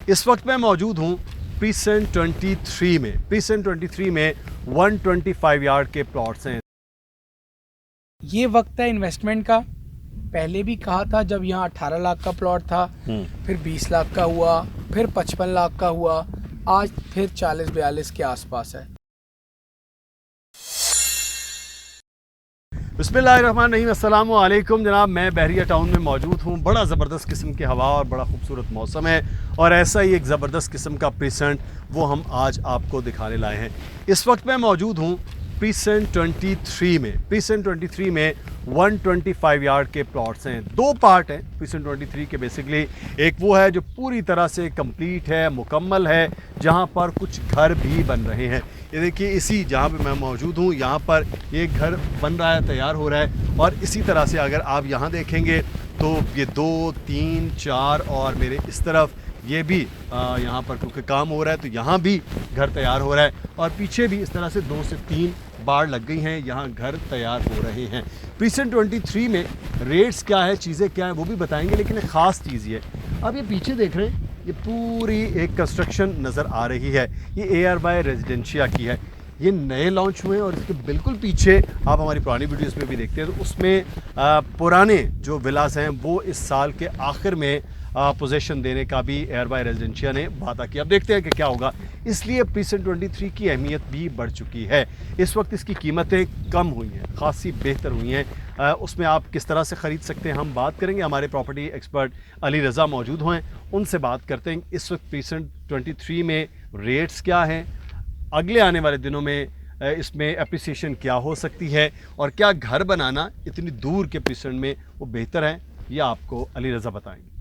इस वक्त मैं मौजूद हूँ प्रीसेंट 23 में। प्रीसेंट 23 में 125 यार्ड के प्लॉट्स हैं। ये वक्त है इन्वेस्टमेंट का। पहले भी कहा था जब यहाँ 18 लाख का प्लॉट था, फिर 20 लाख का हुआ, फिर 55 लाख का हुआ, आज फिर 40-42 के आसपास है। बिस्मिल्लाहिर्रहमानिर्रहीम, अस्सलाम वालेकुम जनाब। मैं बहरिया टाउन में मौजूद हूँ। बड़ा ज़बरदस्त किस्म की हवा और बड़ा खूबसूरत मौसम है और ऐसा ही एक ज़बरदस्त किस्म का प्रीसेंट वो हम आज आपको दिखाने लाए हैं। इस वक्त मैं मौजूद हूँ प्रीसेंट 23 में। प्रीसेंट 23 में 125 यार्ड के प्लॉट्स हैं। दो पार्ट हैं प्रीसेंट 23 के बेसिकली। एक वो है जो पूरी तरह से कंप्लीट है, मुकम्मल है, जहाँ पर कुछ घर भी बन रहे हैं। ये देखिए, इसी जहाँ पे मैं मौजूद हूँ यहाँ पर ये घर बन रहा है, तैयार हो रहा है। और इसी तरह से अगर आप यहाँ देखेंगे तो ये 2, 3, 4 और मेरे इस तरफ ये भी यहाँ पर क्योंकि काम हो रहा है तो यहाँ भी घर तैयार हो रहा है। और पीछे भी इस तरह से 2 से 3 बाड़ लग गई हैं, यहाँ घर तैयार हो रहे हैं। प्रीसेंट 23 में रेट्स क्या है, चीज़ें क्या हैं वो भी बताएंगे, लेकिन एक ख़ास चीज़ ये, आप ये पीछे देख रहे हैं, ये पूरी एक कंस्ट्रक्शन नज़र आ रही है। ये ARY रेजिडेंशिया की है। ये नए लॉन्च हुए हैं और इसके बिल्कुल पीछे आप हमारी पुरानी वीडियोस में भी देखते हैं तो उसमें पुराने जो विलास हैं वो इस साल के आखिर में पोजीशन देने का भी ARY रेजिडेंशिया ने वादा किया। अब देखते हैं कि क्या होगा। इसलिए प्रीसेंट 23 की अहमियत भी बढ़ चुकी है। इस वक्त इसकी कीमतें कम हुई हैं, खासी बेहतर हुई हैं। उसमें आप किस तरह से ख़रीद सकते हैं हम बात करेंगे। हमारे प्रॉपर्टी एक्सपर्ट अली रज़ा मौजूद हैं, उनसे बात करते हैं इस वक्त प्रीसेंट 23 में रेट्स क्या हैं, अगले आने वाले दिनों में इसमें एप्रिसिएशन क्या हो सकती है और क्या घर बनाना इतनी दूर के प्रीसेंट में वो बेहतर है, ये आपको अली रज़ा बताएंगे।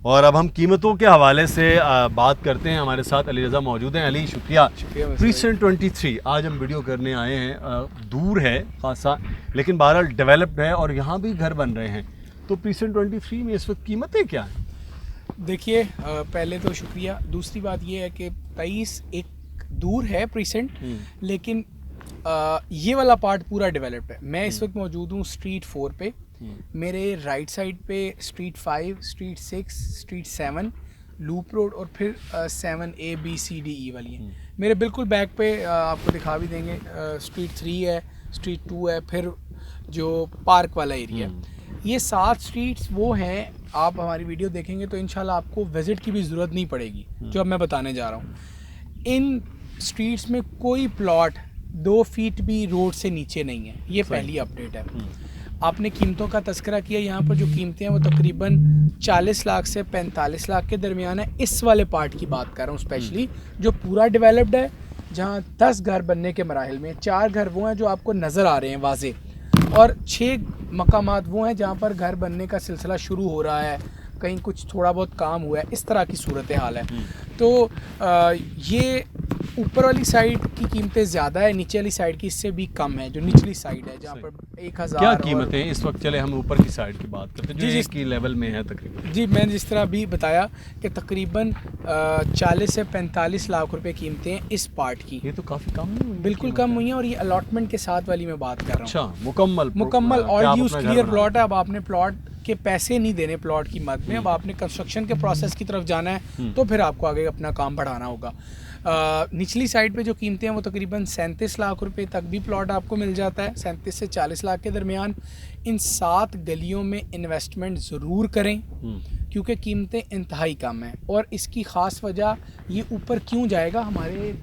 और अब हम कीमतों के हवाले से बात करते हैं। हमारे साथ अली रज़ा मौजूद हैं। अली शुक्रिया। प्रीसेंट 23 आज हम वीडियो करने आए हैं, दूर है खासा लेकिन बहरहाल डेवलप्ड है और यहाँ भी घर बन रहे हैं। तो प्रीसेंट 23 में इस वक्त कीमतें क्या हैं? देखिए, पहले तो शुक्रिया। दूसरी बात ये है कि 23 एक दूर है प्रीसेंट, लेकिन ये वाला पार्ट पूरा डेवलप्ड है। मैं इस वक्त मौजूद हूँ स्ट्रीट 4 पे। मेरे राइट साइड पे street 5, street 6, street 7, loop road और फिर 7A B C D E वाली हैं। मेरे बिल्कुल बैक पे आपको दिखा भी देंगे स्ट्रीट 3 है, स्ट्रीट 2 है, फिर जो पार्क वाला एरिया है। ये 7 स्ट्रीट्स वो हैं, आप हमारी वीडियो देखेंगे तो इंशाल्लाह आपको विज़िट की भी ज़रूरत नहीं पड़ेगी जो अब मैं बताने जा रहा हूँ। इन स्ट्रीट्स में कोई प्लॉट 2 फीट भी रोड से नीचे नहीं है। ये पहली अपडेट है। आपने कीमतों का तस्करा किया, यहाँ पर जो कीमतें हैं वो तकरीबन 40 लाख से 45 लाख के दरमियान है। इस वाले पार्ट की बात कर रहा हूँ स्पेशली, जो पूरा डेवलप्ड है, जहाँ 10 घर बनने के मराहिल में। 4 घर वो हैं जो आपको नज़र आ रहे हैं वाजे, और 6 मकामात वो हैं जहाँ पर घर बनने का सिलसिला शुरू हो रहा है, कहीं कुछ थोड़ा बहुत काम हुआ है, इस तरह की सूरत हाल है। तो ये ऊपर वाली साइड की कीमतें ज़्यादा है, नीचे वाली साइड की इससे भी कम है। जो निचली साइड है जहाँ पर 1000 क्या कीमतें हैं इस वक्त? चले हम ऊपर की साइड की बात करते हैं जो जी की लेवल में है तकरीबन। जी, मैंने जिस तरह अभी बताया कि तकरीबन 40 से 45 लाख रुपए कीमतें हैं इस पार्ट की। ये तो काफ़ी कम नहीं हुई? बिल्कुल कम हुई हैं, और ये अलॉटमेंट के साथ वाली मैं बात कर रहा हूँ। अच्छा, मुकम्मल ऑल यूज क्लियर प्लॉट है। अब आपने प्लॉट के पैसे नहीं देने प्लॉट की मद में, अब आपने कंस्ट्रक्शन के प्रोसेस की तरफ जाना है तो फिर आपको आगे अपना काम बढ़ाना होगा। निचली साइड पे जो कीमतें हैं वो तकरीबन 37 लाख रुपए तक भी प्लॉट आपको मिल जाता है, 37 से 40 लाख के दरमियान। इन 7 गलियों में इन्वेस्टमेंट ज़रूर करें क्योंकि कीमतें इंतहाई कम हैं। और इसकी ख़ास वजह ये ऊपर क्यों जाएगा, हमारे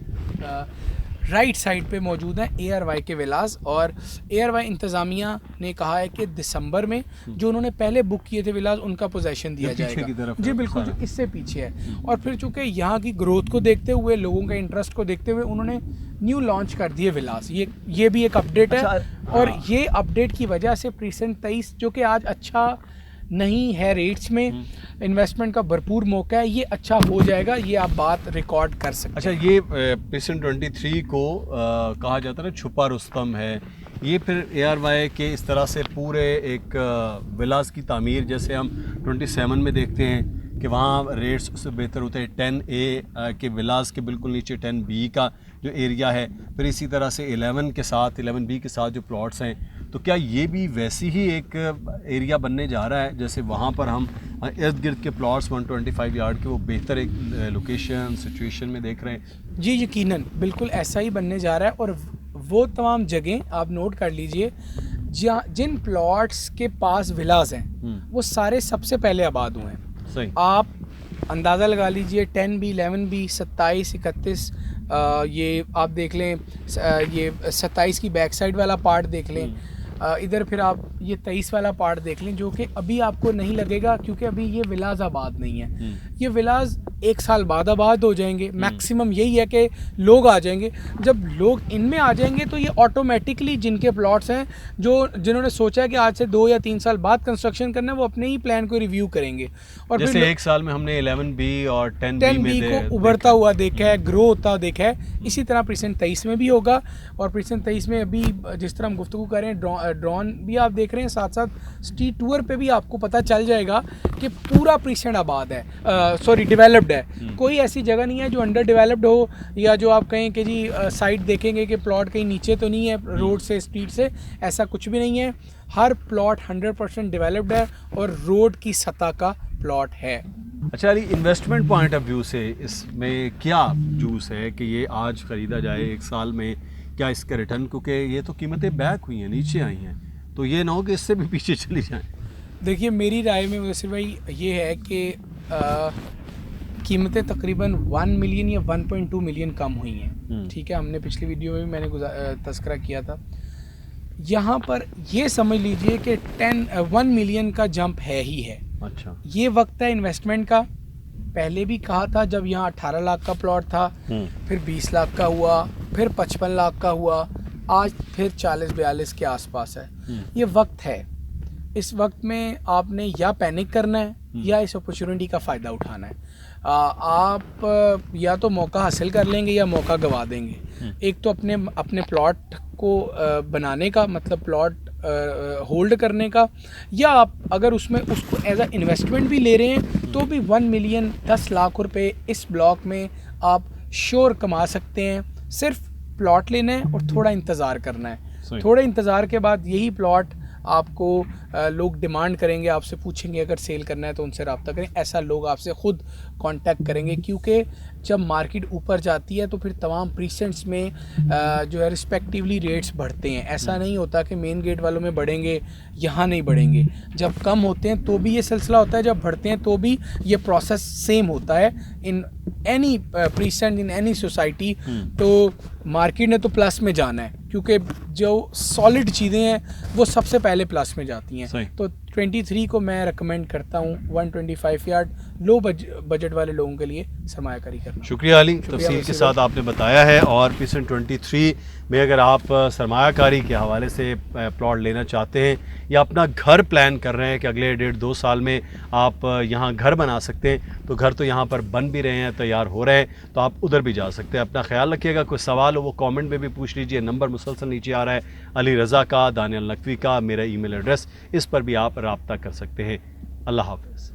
राइट साइड पे मौजूद है ARY के विलास, और ARY इंतज़ामिया ने कहा है कि दिसंबर में जो उन्होंने पहले बुक किए थे विलास उनका पोजेशन दिया जाएगा। जी बिल्कुल, जो इससे पीछे है। और फिर चूँकि यहाँ की ग्रोथ को देखते हुए, लोगों के इंटरेस्ट को देखते हुए, उन्होंने न्यू लॉन्च कर दिए विलास। ये भी एक अपडेट है। और ये अपडेट की वजह से प्रीसेंट 23 जो कि आज अच्छा नहीं है रेट्स में, इन्वेस्टमेंट का भरपूर मौका है, ये अच्छा हो जाएगा। ये आप बात रिकॉर्ड कर सकते हैं। अच्छा, ये प्रीसेंट 23 को कहा जाता है ना छुपा रुस्तम है। ये फिर ARY के इस तरह से पूरे एक विलास की तामीर जैसे हम 27 में देखते हैं कि वहाँ रेट्स उससे बेहतर होते हैं 10A के विलास के बिल्कुल नीचे 10B का जो एरिया है, फिर इसी तरह से 11 के साथ 11B के साथ जो प्लॉट्स हैं, तो क्या ये भी वैसी ही एक एरिया बनने जा रहा है जैसे वहाँ पर हम इर्द गिर्द के प्लॉट्स 125 यार्ड के वो बेहतर एक लोकेशन सिचुएशन में देख रहे हैं? जी यकीनन बिल्कुल ऐसा ही बनने जा रहा है। और वो तमाम जगह आप नोट कर लीजिए जहाँ जिन प्लॉट्स के पास विलाज हैं वो सारे सबसे पहले आबाद हुए हैं। सही। आप अंदाज़ा लगा लीजिए 10B 11B 27 31 ये आप देख लें, ये 27 की बैक साइड वाला पार्ट देख लें, इधर फिर आप ये 23 वाला पार्ट देख लें, जो कि अभी आपको नहीं लगेगा क्योंकि अभी ये विलाज आबाद नहीं है। ये विलाज 1 साल बाद आबाद हो जाएंगे, मैक्सिमम यही है कि लोग आ जाएंगे। जब लोग इनमें आ जाएंगे तो ये ऑटोमेटिकली जिनके प्लॉट्स हैं, जिन्होंने सोचा है कि आज से 2 या 3 साल बाद कंस्ट्रक्शन करना है, वो अपने ही प्लान को रिव्यू करेंगे। और जैसे फिर 1 साल में हमने 11B और 10B को उभरता हुआ देखा है, ग्रो होता देखा है। इसी तरह प्रीसेंट 23 में भी होगा। और प्रीसेंट 23 में अभी जिस तरह हम गुफ्तगू कर रहे हैं, ड्रोन भी आप देख रहे हैं, साथ साथ स्ट्रीट टूर पे भी आपको पता चल जाएगा कि पूरा प्रीसेंट आबाद है, सॉरी डेवलप्ड है। कोई ऐसी जगह नहीं है जो अंडर डेवलप्ड हो, या जो आप कहें कि जी साइड देखेंगे कि प्लॉट कहीं नीचे तो नहीं है रोड से, स्ट्रीट से, ऐसा कुछ भी नहीं है। हर प्लॉट 100% डेवलप्ड है और रोड की सतह का प्लॉट है। अच्छा Ali, investment point of view से इसमें क्या जूस है कि ये आज ख़रीदा जाए 1 साल में, क्या इसका रिटर्न, क्योंकि ये तो कीमतें बैक हुई हैं, नीचे आई हैं, तो ये ना हो कि इससे भी पीछे चली जाएं? देखिए मेरी राय में मुदस्सिर भाई ये है कि कीमतें तकरीबन 1 मिलियन या 1.2 मिलियन कम हुई हैं। ठीक है, हमने पिछली वीडियो में भी मैंने तस्करा किया था। यहाँ पर ये समझ लीजिए कि 1 मिलियन का जंप है ही है। अच्छा, ये वक्त है इन्वेस्टमेंट का। पहले भी कहा था जब यहाँ 18 लाख का प्लॉट था, फिर 20 लाख का हुआ, फिर 55 लाख का हुआ, आज फिर 40-42 के आसपास है। ये वक्त है, इस वक्त में आपने या पैनिक करना है या इस अपॉर्चुनिटी का फ़ायदा उठाना है। आप या तो मौका हासिल कर लेंगे या मौका गवा देंगे। एक तो अपने प्लॉट को बनाने का, मतलब प्लॉट होल्ड करने का, या आप अगर उसको एज अ इन्वेस्टमेंट भी ले रहे हैं तो भी 1 मिलियन 10 लाख रुपए इस ब्लॉक में आप श्योर कमा सकते हैं। सिर्फ प्लॉट लेना है और थोड़ा इंतज़ार करना है। थोड़े इंतज़ार के बाद यही प्लॉट आपको लोग डिमांड करेंगे, आपसे पूछेंगे अगर सेल करना है तो उनसे रब्ता करें। ऐसा लोग आपसे ख़ुद कांटेक्ट करेंगे, क्योंकि जब मार्केट ऊपर जाती है तो फिर तमाम प्रीसेंट्स में जो है रिस्पेक्टिवली रेट्स बढ़ते हैं। ऐसा नहीं होता कि मेन गेट वालों में बढ़ेंगे, यहाँ नहीं बढ़ेंगे। जब कम होते हैं तो भी ये सिलसिला होता है, जब बढ़ते हैं तो भी ये प्रोसेस सेम होता है in any precinct in any society. तो मार्केट ने तो प्लस में जाना है, क्योंकि जो सॉलिड चीज़ें हैं वो सबसे पहले प्लस में जाती हैं। तो 23 को मैं रेकमेंड करता हूँ 125 यार्ड लो बजट वाले लोगों के लिए सरमायाकारी करना। शुक्रिया अली, तफसील के साथ आपने बताया है। और प्रीसेंट 23 में अगर आप सरमायाकारी के हवाले से प्लॉट लेना चाहते हैं या अपना घर प्लान कर रहे हैं कि अगले 1.5-2 साल में आप यहाँ घर बना सकते हैं, तो घर तो यहाँ पर बन भी रहे हैं, तैयार हो रहे हैं, तो आप उधर भी जा सकते हैं। अपना ख्याल रखिएगा। कोई सवाल हो वो कमेंट में भी पूछ लीजिए। नंबर मुसलसल नीचे आ रहा है, अली रज़ा का, दानियल नकवी का, मेरा ईमेल एड्रेस, इस पर भी आप रब्ता कर सकते हैं। अल्लाह हाफ़िज़।